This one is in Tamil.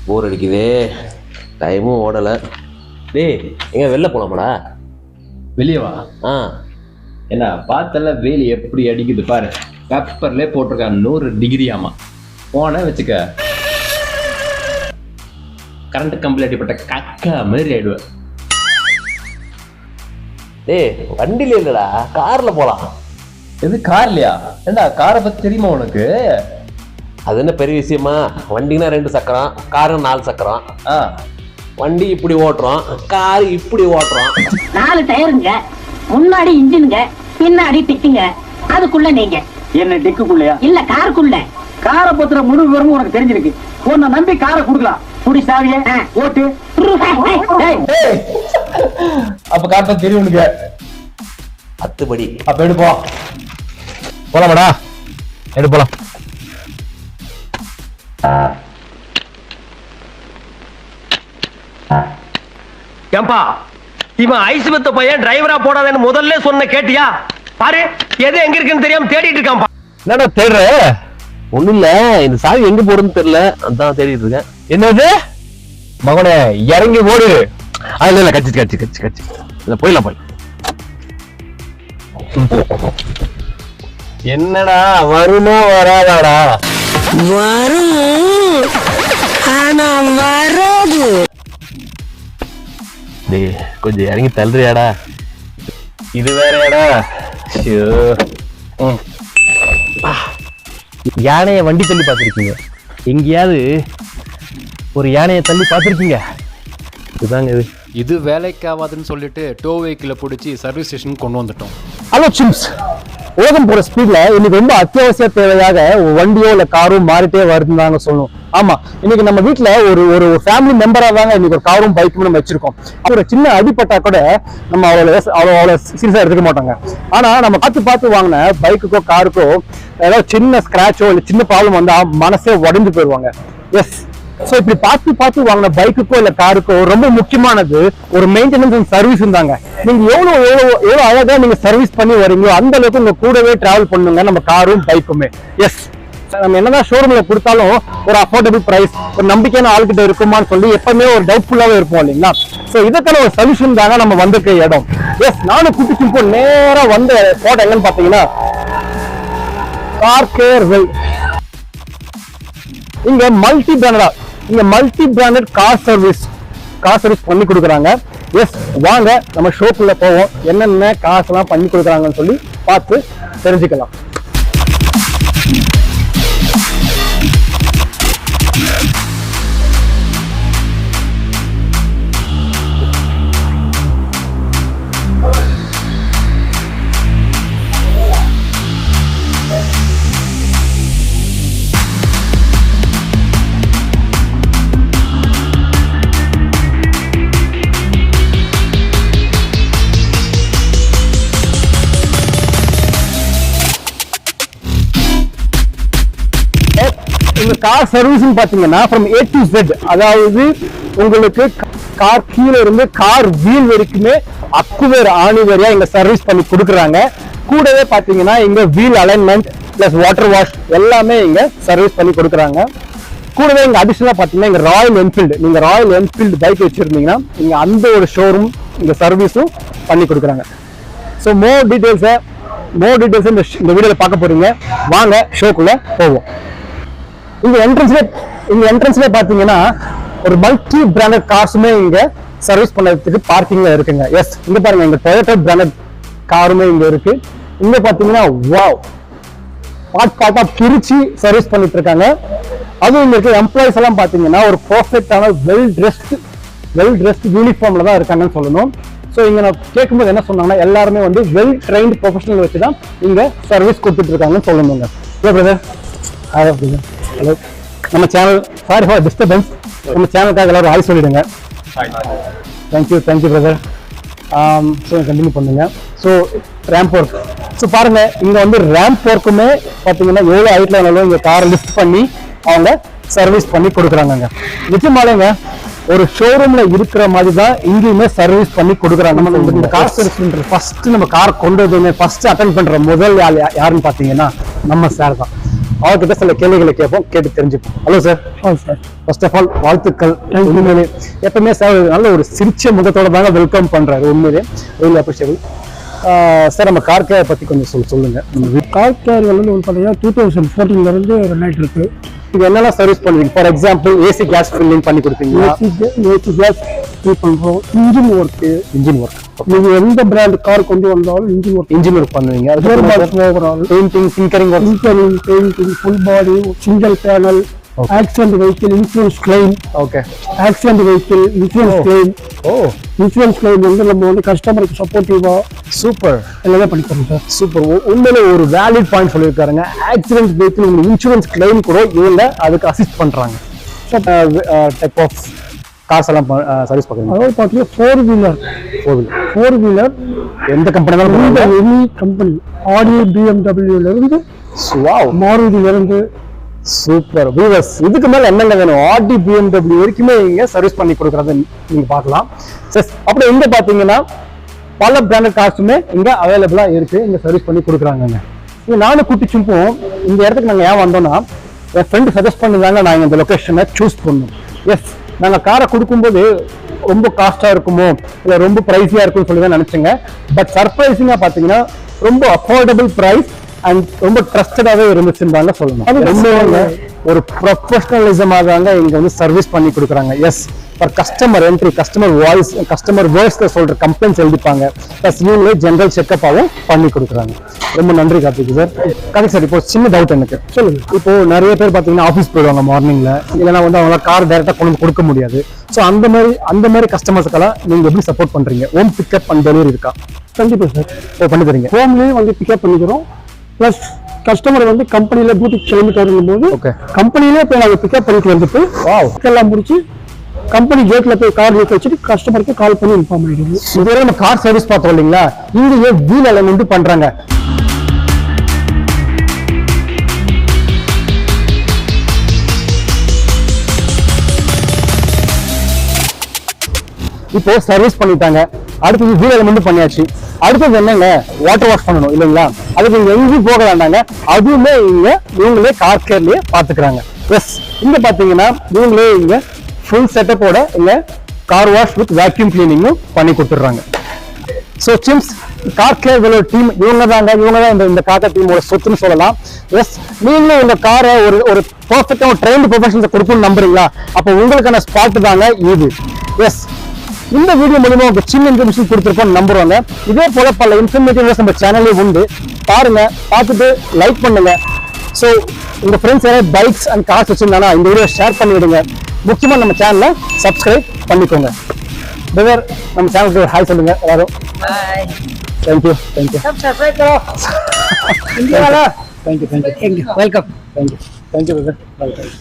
போர் அடிக்குதே, டைமும் ஓடலை. டேய் எங்க வெளில போலாமாடா? வெளியவா? ஆ என்ன பார்த்தல வெயில் எப்படி அடிக்குது பாரு. பேப்பர்ல போட்டிருக்கான் 100 டிகிரி. ஆமா போன வச்சுக்க கரண்ட் கம்பில் அடிப்பட்ட கக்கா மாதிரி ஆயிடுவேன். டேய் வண்டியில இல்லடா, கார்ல போலாம். எது கார்லையா? ஏண்டா காரை பத்தி தெரியுமா உனக்கு? அது என்ன பெரிய விஷயமா? வண்டினா 2 சக்கரம், காரு 4 சக்கரம். வண்டி இப்படி ஓட்டுறோம், கார் இப்படி ஓட்டுறோம். 4 டயருங்க, முன்னாடி இன்ஜினுங்க, பின்னாடி டிக்குங்க. அதுக்குள்ள நீங்க என்ன டிக்குக்குள்ளயா? இல்ல காருக்குள்ள. காரை பத்திர முழு விவரமும் உனக்கு தெரிஞ்சிருக்கு. உன்னை நம்பி காரை கொடுக்கலாம். குடி சாவிய ஓட்டு. அப்ப காட்ட தெரியும் உனக்கு. 10 படி. அப்ப எடுப்போம். போலாமாடா? எடுப்போலாம். ஏம்பா இவன் ஐஸ்வத்த பையன் டிரைவரா போடாதேன்னு முதல்ல சொன்ன கேட்டியா? பாரு எது எங்க இருக்குன்னு தெரியாம தேடிட்டு இருக்கான்பா. என்னடா தேடுற? ஒண்ணும் இல்ல, இந்த சாவி எங்க போறதுன்னு தெரியல, அதான் தேடிட்டு இருக்கேன். என்னது மகனே, இறங்கி ஓடு. இல்ல கச்சி கச்சி கச்சி கச்சி இல்ல, போயிடலாம் போய். என்னடா வருமா வராதாடா? வரும், ஆனா வராது. டேய் கொஞ்சம் இறங்கி தள்ளுறியாடா? இது வேறடா. யானைய வண்டி தள்ளி பார்த்துருக்கீங்க? எங்கேயாவது ஒரு யானையை தள்ளி பார்த்துருக்கீங்க? இதுதாங்க இது வேலைக்காவாதுன்னு சொல்லிட்டு டோ வெஹிக்கிளை பிடிச்சி சர்வீஸ் ஸ்டேஷன் கொண்டு வந்துட்டோம். ஹலோ சிம்ஸ், உலகம் போற ஸ்பீட்ல இன்னைக்கு ரொம்ப அத்தியாவசிய தேவையாக வண்டியோ இல்ல காரோ மாறிட்டே வருதுன்னு சொல்லணும். ஆமா, இன்னைக்கு நம்ம வீட்டுல ஒரு ஃபேமிலி மெம்பரா தாங்க இன்னைக்கு ஒரு காரும் பைக்கும் நம்ம வச்சிருக்கோம். ஒரு சின்ன அடிப்பட்டா கூட நம்ம அவ்வளோ சீரியஸா எடுத்துக்க மாட்டாங்க. ஆனா நம்ம பார்த்து வாங்கின பைக்குக்கோ காருக்கோ ஏதாவது சின்ன ஸ்கிராச்சோ இல்ல சின்ன ப்ராப்ளம் வந்தா மனசே உடைஞ்சு போயிடுவாங்க. எஸ், சோ இப்படி பார்த்து வாங்கின பைக்குக்கோ இல்ல காருக்கோ ரொம்ப முக்கியமானது ஒரு மெயின்டெனன்ஸ் அண்ட் சர்வீஸ் இருந்தாங்க. நீங்க எவ்வளவு அழகா நீங்க சர்வீஸ் பண்ணி வரீங்களோ அந்த அளவுக்கு உங்க கூடவே டிராவல் பண்ணுங்க நம்ம காரும் பைக்குமே. எஸ், நம்ம என்னதான் ஷோரூம்ல கொடுத்தாலும் ஒரு அஃபோர்டபுள் பிரைஸ், ஒரு நம்பிக்கையான ஆள்கிட்ட இருக்குமான்னு சொல்லி எப்பவுமே ஒரு டவுட்ஃபுல்லாவே இருப்போம் இல்லைங்களா? சோ இதுக்கான ஒரு சொல்யூஷன் தாங்க நம்ம வந்திருக்க இடம். எஸ், நானும் குட்டி சிம்பு நேரா வந்த ஸ்பாட் என்னன்னு பாத்தீங்கன்னா கார் கேர் வெல். இங்க மல்டி பிராண்டட் கார் சர்வீஸ் பண்ணி கொடுக்குறாங்க. எஸ், வாங்க நம்ம ஷோக்குள்ள போவோம், என்னென்ன காசு எல்லாம் பண்ணி கொடுக்குறாங்கன்னு சொல்லி பார்த்து தெரிஞ்சுக்கலாம். இந்த கார் சர்வீஸ் பாத்தீங்கன்னா from A to Z, அதாவது உங்களுக்கு கார் கீழே இருந்து கார் வீல் வரைக்குமே அக்குவேர் ஆணிவேரியா இங்க சர்வீஸ் பண்ணி கொடுக்குறாங்க. கூடவே பாத்தீங்கன்னா இங்க wheel alignment plus water wash எல்லாமே இங்க சர்வீஸ் பண்ணி கொடுக்குறாங்க. கூடவே இங்க அடிஷனலா பாத்தீங்கன்னா இங்க ராயல் என்ஃபீல்டு, நீங்க ராயல் என்ஃபீல்டு பைக் வச்சிருந்தீங்கன்னா இங்க அந்த ஒரு ஷோரூம் இங்க சர்வீஸும் பண்ணி கொடுக்குறாங்க. ஸோ மோர் டீடைல்ஸ் இந்த வீடியோல பார்க்க போறீங்க. வாங்க ஷோக்குள்ள போவோம். இங்க என்ட்ரன்ஸ்ல பாத்தீங்கன்னா ஒரு மல்டி பிராண்டட் கார்ஸுமே இங்க சர்வீஸ் பண்ணதுக்கு பார்க்கிங்ல இருக்குங்க. எஸ், இங்க பாருங்க, இங்க டொயோட்டா பிராண்டட் காருமே இங்க இருக்கு. இங்க பாத்தீங்கன்னா வாவ், பார்ட்டா பிரிச்சு சர்வீஸ் பண்ணிட்டு இருக்காங்க. அதுவும் இங்க இருக்க எம்ப்ளாயிஸ் எல்லாம் பாத்தீங்கன்னா ஒரு பர்ஃபெக்டான வெல் ட்ரெஸ்ட் யூனிஃபார்ம்ல தான் இருக்காங்கன்னு சொல்லணும். ஸோ இங்க நான் கேட்கும்போது என்ன சொன்னாங்கன்னா எல்லாருமே வந்து வெல் ட்ரைன்டு ப்ரொஃபஷனல் வச்சு தான் இங்க சர்வீஸ் கொடுத்துட்டு இருக்காங்கன்னு சொல்லணுங்க. Hello brother. ஹலோ, நம்ம சேனல், சாரி ஃபார் டிஸ்டர்பன்ஸ், நம்ம சேனலுக்காக எல்லாரும் ஹாய் சொல்லிடுங்க. Thank you brother. ஸோ கண்டினியூ பண்ணுங்க. ஸோ ரேம்ப் ஒர்க், ஸோ பாருங்க இங்க வந்து ரேம்ப் ஒர்க்குமே பார்த்தீங்கன்னா எவ்வளோ ஹைட்ல வேணாலும் இங்க காரை லிஃப்ட் பண்ணி அவங்க சர்வீஸ் பண்ணி கொடுக்குறாங்க. நிஜமாலேங்க ஒரு ஷோரூம்ல இருக்கிற மாதிரி தான் இங்கேயுமே சர்வீஸ் பண்ணி கொடுக்குறாங்க. நம்ம இந்த கார் சர்வீஸ் சென்டர் ஃபர்ஸ்ட் நம்ம கார் கொண்டு வந்து ஃபர்ஸ்ட் அட்டென்ட் பண்ற முதல் யாருன்னு பார்த்தீங்கன்னா நம்ம சார் தான். அவர்கிட்ட சில கேள்விகளை கேட்போம், கேட்டு தெரிஞ்சுப்போம். Hello sir. Sir, first of all வாழ்த்துக்கள். உண்மையிலே எப்பவுமே சார் நல்ல ஒரு சிரிச்ச முகத்தோட தாங்க வெல்கம் பண்றாரு. உண்மையிலே really appreciable. சார், நம்ம கார் கேர் பத்தி கொஞ்சம் சொல்லுங்க. நம்ம கார் கேர் வந்து பார்த்தீங்கன்னா 2014 இருந்து ரன் ஆகிட்டு இருக்கு. இது என்னெல்லாம் சர்வீஸ் பண்ணுவீங்க? For example AC case filling பண்ணி கொடுப்பீங்க, ஏசி கேஸ் ஃபில் பண்றோம், இன்ஜின் ஒர்க். நீங்க எந்த பிராண்ட் கார் கொண்டு வந்தாலும் இன்ஜின் ஒர்க் பண்ணுவீங்க. Overall painting, tinkering, painting, full body, single panel, accident vehicle insurance claim. Okay. Accident vehicle insurance claim. Insurance claim வந்து நம்ம வந்து கஸ்டமருக்கு சப்போர்ட்டிவா சூப்பர் எல்லாமே பண்ணி தரோம் சார். சூப்பர். உண்மையிலே ஒரு வேலிட் பாயிண்ட் சொல்லியிருக்காருங்க. ஆக்சிடென்ட் வெஹிக்கிள் உங்க இன்சூரன்ஸ் கிளைம் கூட இவங்க அதுக்கு அசிஸ்ட் பண்றாங்க. டைப் ஆஃப் கார்ஸ் எல்லாம் சர்வீஸ் பார்க்குறீங்க. அதாவது பார்த்தீங்கன்னா ஃபோர் வீலர் எந்த கம்பெனி? எனி கம்பெனி, ஆடி, பிஎம்டபிள்யூல இருந்து மாருதியில இருந்து. சூப்பர் வியூவர்ஸ், இதுக்கு மேல என்னங்க வேணும்? ஆடி, பிஎம்டபிள்யூ வரைக்குமே இங்க சர்வீஸ் பண்ணி கொடுக்கறத நீங்க பார்க்கலாம். அப்புறம் இங்க பாத்தீங்கன்னா பல பிராண்டட் கார்ஸுமே இங்க அவைலபிளா இருக்கு. இங்க சர்வீஸ் பண்ணி கொடுக்குறாங்க. நானும் கூட்டி சும்போம். இந்த இடத்துக்கு நாங்க ஏன் வந்தோம்னா, என் ஃப்ரெண்டு சஜஸ்ட் பண்ணிதாங்க நாங்க இந்த லொகேஷனை சூஸ் பண்ணோம். எஸ், நாங்க காரை கொடுக்கும்போது ரொம்ப காஸ்டா இருக்குமோ இல்ல ரொம்ப பிரைஸியா இருக்கும்னு சொல்லி தான் நினைச்சேங்க. பட் சர்ப்ரைசிங்கா பாத்தீங்கன்னா ரொம்ப அஃபோர்டபுள் பிரைஸ் அண்ட் ரொம்ப ட்ரஸ்டடாவே இருந்துச்சுன்னு சொல்லணும். ரொம்ப ஒரு ப்ரொஃபஷனலிசமாக தாங்க இங்க வந்து சர்வீஸ் பண்ணி கொடுக்குறாங்க. Yes, for customer entry, customer voice, customer வேர்ஸ்ல சொல்ற கம்ப்ளைண்ட்ஸ் எழுதிப்பாங்க. பிளஸ் இவங்களே ஜெனரல் செக்அப்பாவும் பண்ணி கொடுக்குறாங்க. ரொம்ப நன்றி கார்த்திக் சார். கார்த்திக் சார், இப்போ சின்ன டவுட் எனக்கு சொல்லுங்க. இப்போ நிறைய பேர் பாத்தீங்கன்னா ஆஃபீஸ் போயிடுவாங்க மார்னிங்ல, இல்லைன்னா வந்து அவங்க கார் டைரக்டா கொண்டு வந்து கொடுக்க முடியாது. ஸோ அந்த மாதிரி கஸ்டமர்ஸ்க்கெல்லாம் நீங்க எப்படி சப்போர்ட் பண்றீங்க? ஹோம் பிக்கப் அண்ட் டெலிவரி இருக்கா? கண்டிப்பா சார், பண்ணி தரீங்க. ஹோம்லயும் வந்து பிக்கப் பண்ணிக்கிறோம். பிளஸ் கஸ்டமர் வந்து கம்பெனில டியூட்டிக்கு கிளம்பிட்டாருங்கும் போது கம்பெனிலே போய் நாங்கள் பிக்கப் பண்ணிட்டு வந்துட்டு எல்லாம் முடிச்சு கம்பெனி கேட்ல போய் கார் நிறுத்தி வச்சுட்டு கஸ்டமருக்கு கால் பண்ணி இன்ஃபார்ம் பண்ணிடுது. இதுவரை நம்ம கார் சர்வீஸ் பார்த்தோம் இல்லைங்களா? இங்கேயே வீல் அலைன்மெண்ட் பண்றாங்க. இப்போ சர்வீஸ் பண்ணிட்டாங்க, அடுத்தது வீல் அலைன்மெண்ட் பண்ணியாச்சு. அடுத்தது என்னங்க? வாட்டர் வாஷ் பண்ணணும் இல்லைங்களா? அதுக்கு இங்க எங்கேயும் போக வேண்டாங்க, அதுவுமே இவங்களே கார் கேர்லயே பாத்துக்கிறாங்க. எஸ், இங்க பாத்தீங்கன்னா இவங்களே இங்க ஃபுல் செட்டப்போட இங்க கார் வாஷ் வித் வேக்யூம் கிளீனிங்கும் பண்ணி கொடுத்துடுறாங்க. So Sims car care team இவங்க தான் இந்த காக்கா டீமோட சொத்துன்னு சொல்லலாம். எஸ், நீங்களும் உங்க காரை ஒரு பர்ஃபெக்டா ஒரு ட்ரெயின்டு ப்ரொஃபஷனல்ஸ் கொடுக்கணும்னு நம்புறீங்களா? அப்போ உங்களுக்கான ஸ்பாட் தாங்க இது. எஸ், இந்த வீடியோ மூலமா ஒரு சின்ன இன்ஃபர்மேஷன் கொடுத்துருப்போம் நம்புறோங்க. இதே போல பல இன்ஃபர்மேட்டிவ்ஸ் நம்ம சேனல்லே உண்டு. பாருங்க, பார்த்துட்டு லைக் பண்ணுங்க. ஸோ உங்க ஃப்ரெண்ட்ஸ் யாராவது பைக்ஸ் அண்ட் கார்ஸ் வச்சிருந்தாங்கன்னா இந்த வீடியோ ஷேர் பண்ணி விடுங்க. முக்கியமா நம்ம சேனலை சப்ஸ்கிரைப் பண்ணிக்கோங்க. பிரதர், நம்ம சேனலுக்கு ஹாய் சொல்லுங்க எல்லாரும். Thank you. Welcome. Thank you brother. Welcome.